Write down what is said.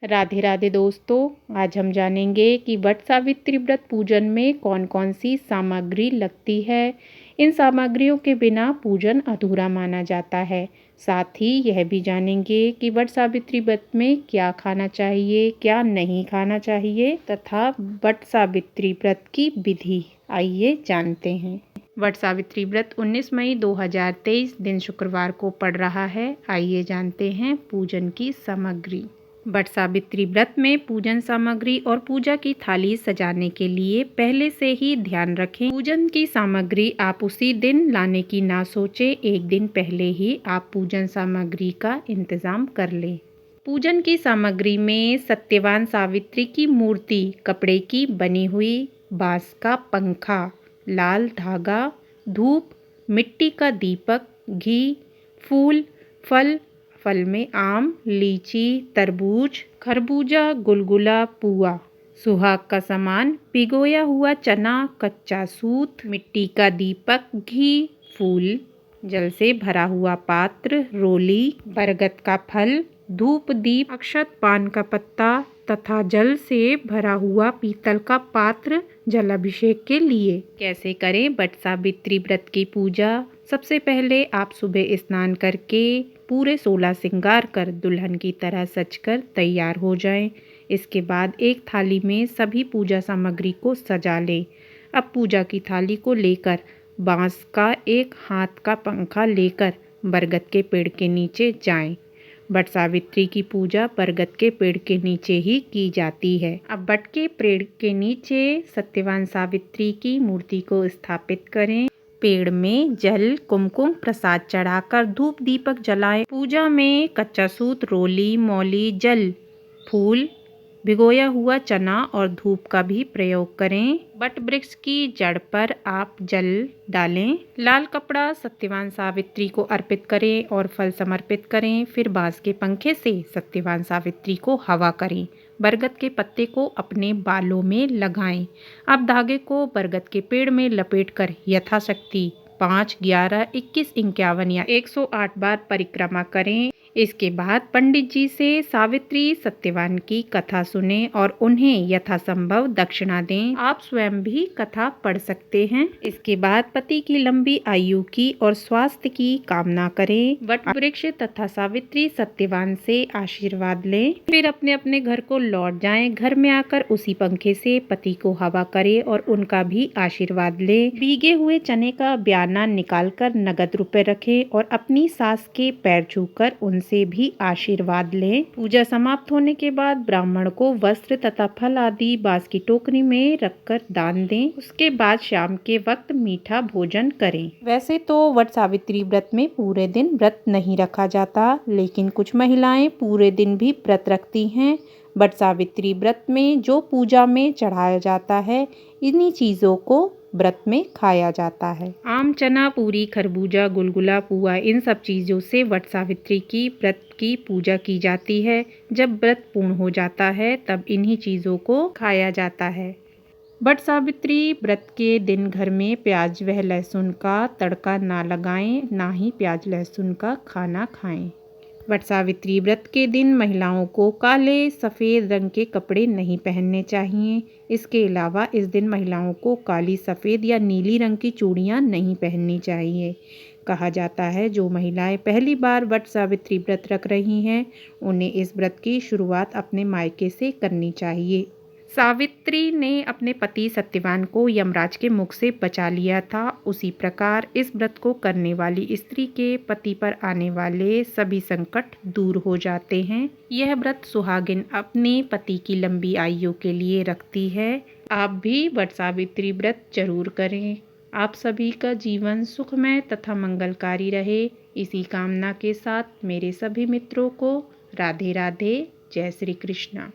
राधे राधे दोस्तों, आज हम जानेंगे कि वट सावित्री व्रत पूजन में कौन कौन सी सामग्री लगती है। इन सामग्रियों के बिना पूजन अधूरा माना जाता है। साथ ही यह भी जानेंगे कि वट सावित्री व्रत में क्या खाना चाहिए, क्या नहीं खाना चाहिए तथा वट सावित्री व्रत की विधि। आइए जानते हैं। वट सावित्री व्रत 19 मई 2023 दिन शुक्रवार को पड़ रहा है। आइए जानते हैं पूजन की सामग्री। वट सावित्री व्रत में पूजन सामग्री और पूजा की थाली सजाने के लिए पहले से ही ध्यान रखें। पूजन की सामग्री आप उसी दिन लाने की ना सोचें, एक दिन पहले ही आप पूजन सामग्री का इंतजाम कर लें। पूजन की सामग्री में सत्यवान सावित्री की मूर्ति कपड़े की बनी हुई, बांस का पंखा, लाल धागा, धूप, मिट्टी का दीपक, घी, फूल, फल में आम, लीची, तरबूज, खरबूजा, गुलगुला, पुआ, सुहाग का सामान, भिगोया हुआ चना, कच्चा सूत, मिट्टी का दीपक, घी, फूल, जल से भरा हुआ पात्र, रोली, बरगद का फल, धूप दीप, अक्षत, पान का पत्ता तथा जल से भरा हुआ पीतल का पात्र जलाभिषेक के लिए। कैसे करें वट सावित्री व्रत की पूजा। सबसे पहले आप सुबह स्नान करके पूरे 16 श्रृंगार कर दुल्हन की तरह सजकर तैयार हो जाएं। इसके बाद एक थाली में सभी पूजा सामग्री को सजा लें। अब पूजा की थाली को लेकर बांस का एक हाथ का पंखा लेकर बरगद के पेड़ के नीचे जाएं। वट सावित्री की पूजा बरगद के पेड़ के नीचे ही की जाती है। अब वट के पेड़ के नीचे सत्यवान सावित्री की मूर्ति को स्थापित करें। पेड़ में जल, कुमकुम, प्रसाद चढ़ाकर धूप दीपक जलाएं। पूजा में कच्चा सूत, रोली, मौली, जल, फूल, भिगोया हुआ चना और धूप का भी प्रयोग करें। वट वृक्ष की जड़ पर आप जल डालें। लाल कपड़ा सत्यवान सावित्री को अर्पित करें और फल समर्पित करें। फिर बांस के पंखे से सत्यवान सावित्री को हवा करें। बरगद के पत्ते को अपने बालों में लगाएं। अब धागे को बरगद के पेड़ में लपेटकर यथाशक्ति 5, 11, 21, 51 या 108 बार परिक्रमा करें। इसके बाद पंडित जी से सावित्री सत्यवान की कथा सुने और उन्हें यथासंभव दक्षिणा दें। आप स्वयं भी कथा पढ़ सकते हैं। इसके बाद पति की लंबी आयु की और स्वास्थ्य की कामना करें। वट वृक्ष तथा सावित्री सत्यवान से आशीर्वाद लें। फिर अपने अपने घर को लौट जाएं। घर में आकर उसी पंखे से पति को हवा करें और उनका भी आशीर्वाद लें। भीगे हुए चने का बयाना निकालकर नगद रुपए रखें और अपनी सास के पैर छूकर से भी आशीर्वाद लें। पूजा समाप्त होने के बाद ब्राह्मण को वस्त्र तथा फल आदि बांस की टोकरी में रखकर दान दें। उसके बाद शाम के वक्त मीठा भोजन करें। वैसे तो वट सावित्री व्रत में पूरे दिन व्रत नहीं रखा जाता, लेकिन कुछ महिलाएं पूरे दिन भी व्रत रखती हैं। वट सावित्री व्रत में जो पूजा में चढ़ाया जाता है, इन्हीं चीजों को व्रत में खाया जाता है। आम, चना, पूरी, खरबूजा, गुलगुला, पुआ, इन सब चीज़ों से वट सावित्री की व्रत की पूजा की जाती है। जब व्रत पूर्ण हो जाता है तब इन्हीं चीज़ों को खाया जाता है। वट सावित्री व्रत के दिन घर में प्याज व लहसुन का तड़का ना लगाएं, ना ही प्याज लहसुन का खाना खाएं। वट सावित्री व्रत के दिन महिलाओं को काले, सफ़ेद रंग के कपड़े नहीं पहनने चाहिए। इसके अलावा इस दिन महिलाओं को काली, सफ़ेद या नीली रंग की चूड़ियाँ नहीं पहननी चाहिए। कहा जाता है जो महिलाएं पहली बार वट सावित्री व्रत रख रही हैं, उन्हें इस व्रत की शुरुआत अपने मायके से करनी चाहिए। सावित्री ने अपने पति सत्यवान को यमराज के मुख से बचा लिया था। उसी प्रकार इस व्रत को करने वाली स्त्री के पति पर आने वाले सभी संकट दूर हो जाते हैं। यह व्रत सुहागिन अपने पति की लंबी आयु के लिए रखती है। आप भी वट सावित्री व्रत जरूर करें। आप सभी का जीवन सुखमय तथा मंगलकारी रहे, इसी कामना के साथ मेरे सभी मित्रों को राधे राधे, जय श्री कृष्णा।